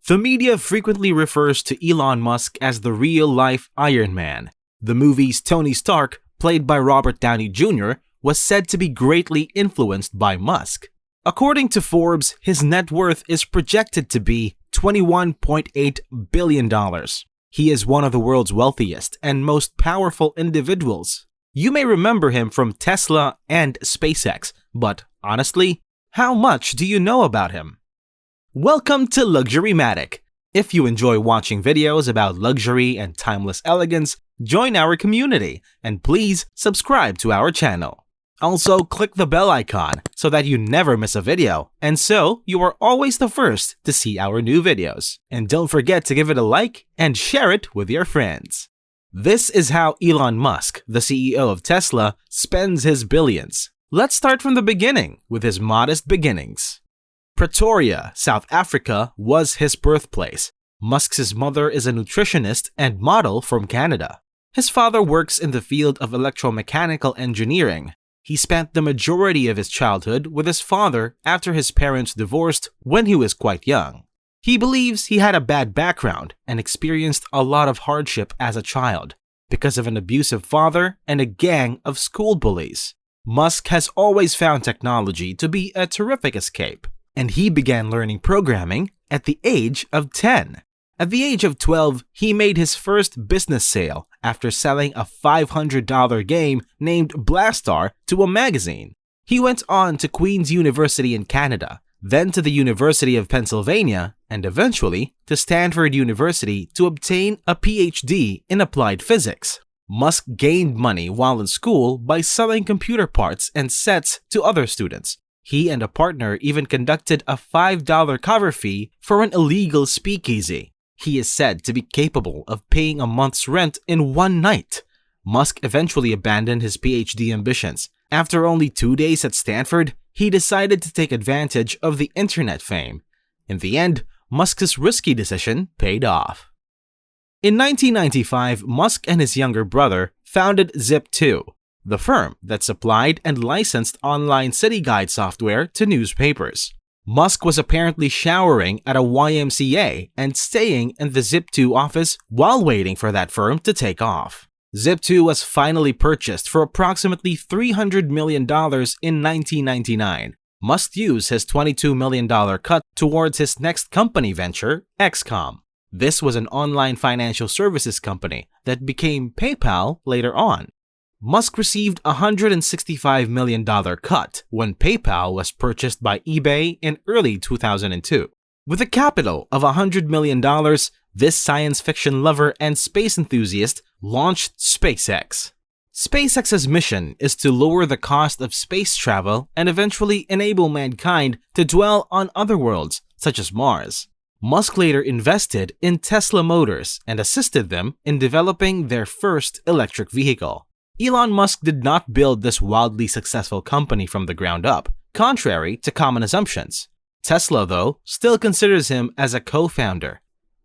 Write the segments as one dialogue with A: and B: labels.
A: The media frequently refers to Elon Musk as the real-life Iron Man. The movie's Tony Stark, played by Robert Downey Jr., was said to be greatly influenced by Musk. According to Forbes, his net worth is projected to be $21.8 billion. He is one of the world's wealthiest and most powerful individuals. You may remember him from Tesla and SpaceX, but honestly, how much do you know about him? Welcome to LuxuryMatic. If you enjoy watching videos about luxury and timeless elegance, join our community and please subscribe to our channel. Also, click the bell icon so that you never miss a video, and so you are always the first to see our new videos. And don't forget to give it a like and share it with your friends. This is how Elon Musk, the CEO of Tesla, spends his billions. Let's start from the beginning with his modest beginnings. Pretoria, South Africa was his birthplace. Musk's mother is a nutritionist and model from Canada. His father works in the field of electromechanical engineering. He spent the majority of his childhood with his father after his parents divorced when he was quite young. He believes he had a bad background and experienced a lot of hardship as a child because of an abusive father and a gang of school bullies. Musk has always found technology to be a terrific escape, and he began learning programming at the age of 10. At the age of 12, he made his first business sale after selling a $500 game named Blastar to a magazine. He went on to Queen's University in Canada, then to the University of Pennsylvania, and eventually to Stanford University to obtain a PhD in applied physics. Musk gained money while in school by selling computer parts and sets to other students. He and a partner even conducted a $5 cover fee for an illegal speakeasy. He is said to be capable of paying a month's rent in one night. Musk eventually abandoned his PhD ambitions. After only 2 days at Stanford, he decided to take advantage of the internet fame. In the end, Musk's risky decision paid off. In 1995, Musk and his younger brother founded Zip2, the firm that supplied and licensed online city guide software to newspapers. Musk was apparently showering at a YMCA and staying in the Zip2 office while waiting for that firm to take off. Zip2 was finally purchased for approximately $300 million in 1999. Musk used his $22 million cut towards his next company venture, XCOM. This was an online financial services company that became PayPal later on. Musk received a $165 million cut when PayPal was purchased by eBay in early 2002. With a capital of $100 million, this science fiction lover and space enthusiast launched SpaceX. SpaceX's mission is to lower the cost of space travel and eventually enable mankind to dwell on other worlds, such as Mars. Musk later invested in Tesla Motors and assisted them in developing their first electric vehicle. Elon Musk did not build this wildly successful company from the ground up, contrary to common assumptions. Tesla, though, still considers him as a co-founder.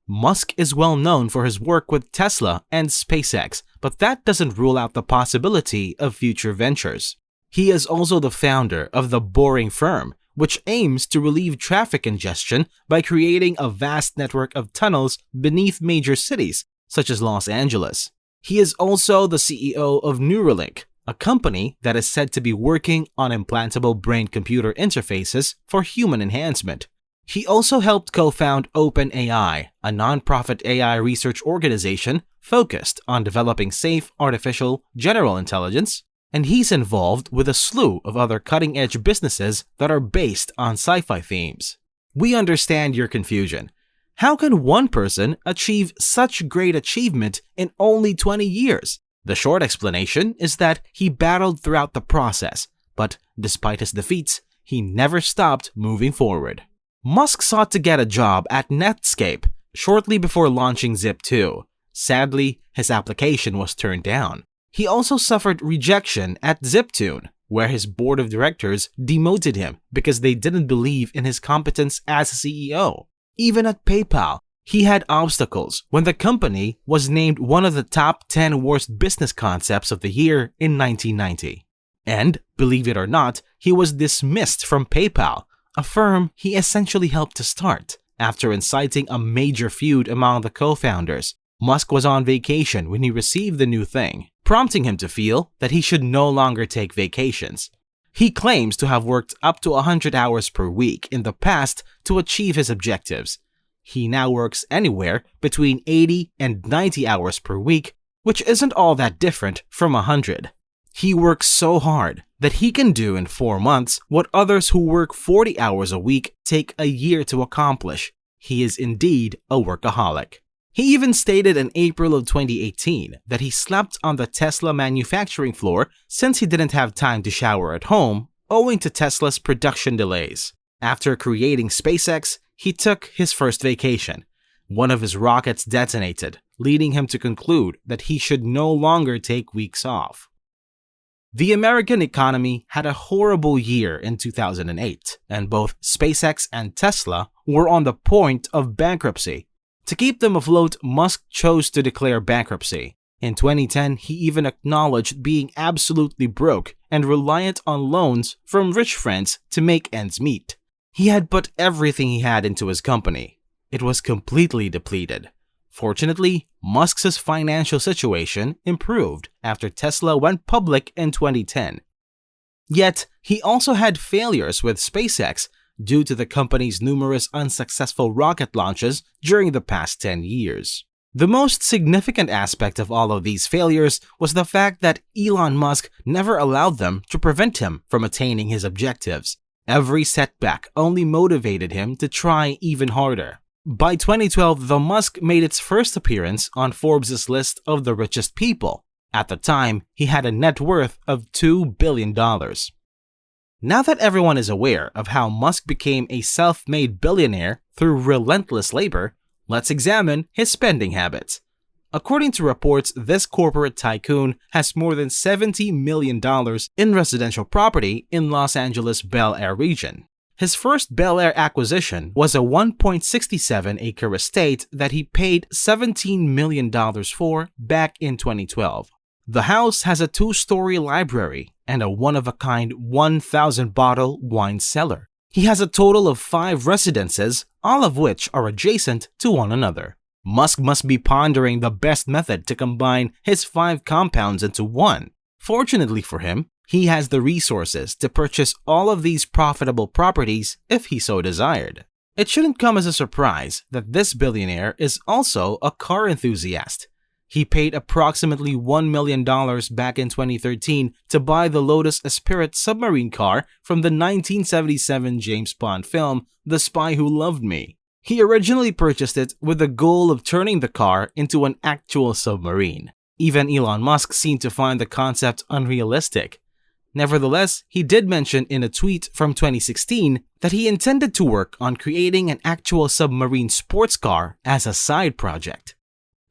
A: Musk is well known for his work with Tesla and SpaceX, but that doesn't rule out the possibility of future ventures. He is also the founder of the Boring Firm, which aims to relieve traffic congestion by creating a vast network of tunnels beneath major cities, such as Los Angeles. He is also the CEO of Neuralink, a company that is said to be working on implantable brain-computer interfaces for human enhancement. He also helped co-found OpenAI, a non-profit AI research organization focused on developing safe artificial general intelligence, and he's involved with a slew of other cutting-edge businesses that are based on sci-fi themes. We understand your confusion. How can one person achieve such great achievement in only 20 years? The short explanation is that he battled throughout the process, but despite his defeats, he never stopped moving forward. Musk sought to get a job at Netscape shortly before launching Zip2. Sadly, his application was turned down. He also suffered rejection at Ziptune, where his board of directors demoted him because they didn't believe in his competence as a CEO. Even at PayPal, he had obstacles when the company was named one of the top 10 worst business concepts of the year in 1990. And, believe it or not, he was dismissed from PayPal, a firm he essentially helped to start, After inciting a major feud among the co-founders, Musk was on vacation when he received the new thing, prompting him to feel that he should no longer take vacations. He claims to have worked up to 100 hours per week in the past to achieve his objectives. He now works anywhere between 80 and 90 hours per week, which isn't all that different from 100. He works so hard that he can do in 4 months what others who work 40 hours a week take a year to accomplish. He is indeed a workaholic. He even stated in April of 2018 that he slept on the Tesla manufacturing floor since he didn't have time to shower at home, owing to Tesla's production delays. After creating SpaceX, he took his first vacation. One of his rockets detonated, leading him to conclude that he should no longer take weeks off. The American economy had a horrible year in 2008, and both SpaceX and Tesla were on the point of bankruptcy. To keep them afloat, Musk chose to declare bankruptcy. In 2010, he even acknowledged being absolutely broke and reliant on loans from rich friends to make ends meet. He had put everything he had into his company. It was completely depleted. Fortunately, Musk's financial situation improved after Tesla went public in 2010. Yet, he also had failures with SpaceX due to the company's numerous unsuccessful rocket launches during the past 10 years. The most significant aspect of all of these failures was the fact that Elon Musk never allowed them to prevent him from attaining his objectives. Every setback only motivated him to try even harder. By 2012, the Musk made its first appearance on Forbes' list of the richest people. At the time, he had a net worth of $2 billion. Now that everyone is aware of how Musk became a self-made billionaire through relentless labor, let's examine his spending habits. According to reports, this corporate tycoon has more than $70 million in residential property in Los Angeles' Bel Air region. His first Bel Air acquisition was a 1.67-acre estate that he paid $17 million for back in 2012. The house has a 2-story library and a one-of-a-kind 1,000-bottle wine cellar. He has a total of 5 residences, all of which are adjacent to one another. Musk must be pondering the best method to combine his 5 compounds into one. Fortunately for him, he has the resources to purchase all of these profitable properties if he so desired. It shouldn't come as a surprise that this billionaire is also a car enthusiast. He paid approximately $1 million back in 2013 to buy the Lotus Esprit submarine car from the 1977 James Bond film The Spy Who Loved Me. He originally purchased it with the goal of turning the car into an actual submarine. Even Elon Musk seemed to find the concept unrealistic. Nevertheless, he did mention in a tweet from 2016 that he intended to work on creating an actual submarine sports car as a side project.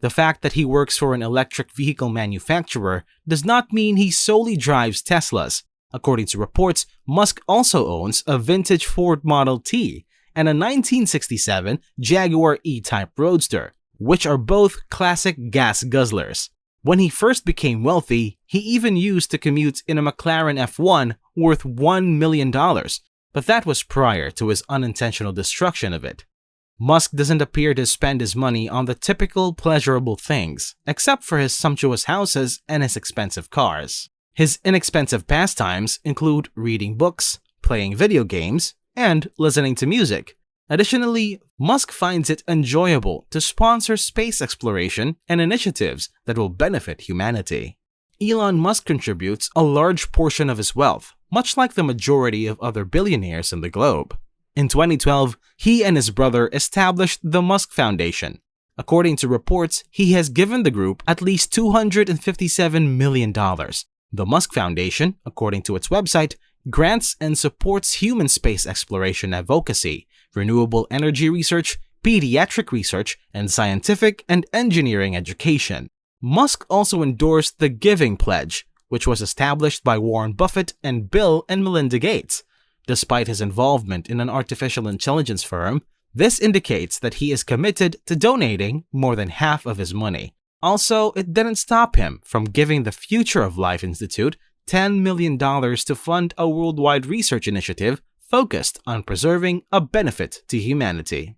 A: The fact that he works for an electric vehicle manufacturer does not mean he solely drives Teslas. According to reports, Musk also owns a vintage Ford Model T and a 1967 Jaguar E-Type Roadster, which are both classic gas guzzlers. When he first became wealthy, he even used to commute in a McLaren F1 worth $1 million, but that was prior to his unintentional destruction of it. Musk doesn't appear to spend his money on the typical pleasurable things, except for his sumptuous houses and his expensive cars. His inexpensive pastimes include reading books, playing video games, and listening to music. Additionally, Musk finds it enjoyable to sponsor space exploration and initiatives that will benefit humanity. Elon Musk contributes a large portion of his wealth, much like the majority of other billionaires in the globe. In 2012, he and his brother established the Musk Foundation. According to reports, he has given the group at least $257 million. The Musk Foundation, according to its website, grants and supports human space exploration advocacy, renewable energy research, pediatric research, and scientific and engineering education. Musk also endorsed the Giving Pledge, which was established by Warren Buffett and Bill and Melinda Gates. Despite his involvement in an artificial intelligence firm, this indicates that he is committed to donating more than half of his money. Also, it didn't stop him from giving the Future of Life Institute $10 million to fund a worldwide research initiative focused on preserving a benefit to humanity.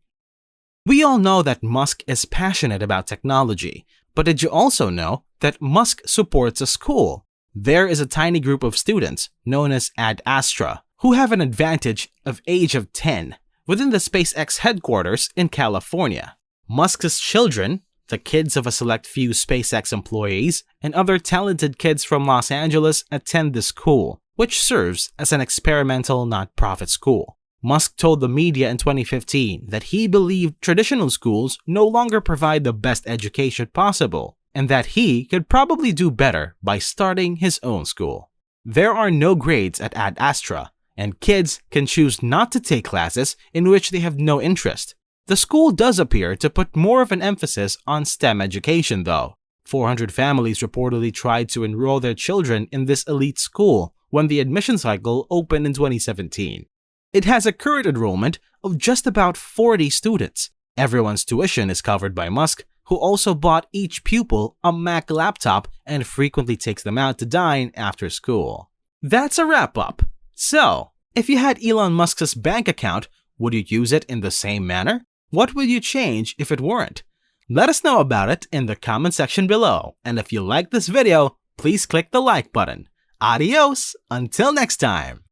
A: We all know that Musk is passionate about technology, but did you also know that Musk supports a school? There is a tiny group of students, known as Ad Astra, who have an advantage of age of 10 within the SpaceX headquarters in California. Musk's children, the kids of a select few SpaceX employees, and other talented kids from Los Angeles attend the school, which serves as an experimental not-profit school. Musk told the media in 2015 that he believed traditional schools no longer provide the best education possible, and that he could probably do better by starting his own school. There are no grades at Ad Astra, and kids can choose not to take classes in which they have no interest. The school does appear to put more of an emphasis on STEM education, though. 400 families reportedly tried to enroll their children in this elite school when the admission cycle opened in 2017. It has a current enrollment of just about 40 students. Everyone's tuition is covered by Musk, who also bought each pupil a Mac laptop and frequently takes them out to dine after school. That's a wrap-up. So, if you had Elon Musk's bank account, would you use it in the same manner? What would you change if it weren't? Let us know about it in the comment section below. And if you like this video, please click the like button. Adios, until next time.